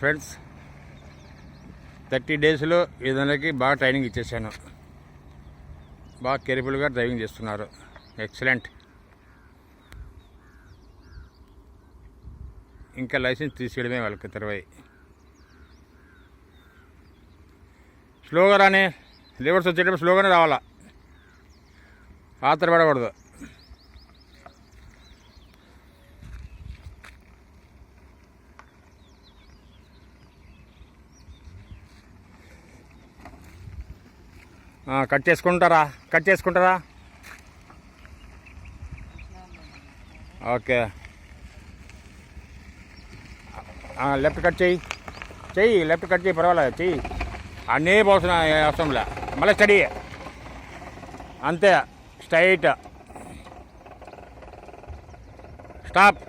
Friends 30 డేస్లో ఇతనికి బాగా ట్రైనింగ్ ఇచ్చేసాను. బాగా కేర్ఫుల్గా డ్రైవింగ్ చేస్తున్నారు. ఎక్సలెంట్. ఇంకా లైసెన్స్ తీసేయడమే వాళ్ళకి 20. స్లోగా రానే, లివర్స్ వచ్చేటప్పుడు స్లోగానే రావాలా, ఆత్రపడకూడదు. కట్ చేసుకుంటారా? ఓకే, లెఫ్ట్ కట్ చెయ్యి, లెఫ్ట్ కట్ చెయ్యి, పర్వాలేదు చెయ్యి. అన్నీ పోతున్నా అవసరంలే, మళ్ళీ స్టడీ అంతే, స్ట్రైట్, స్టాప్.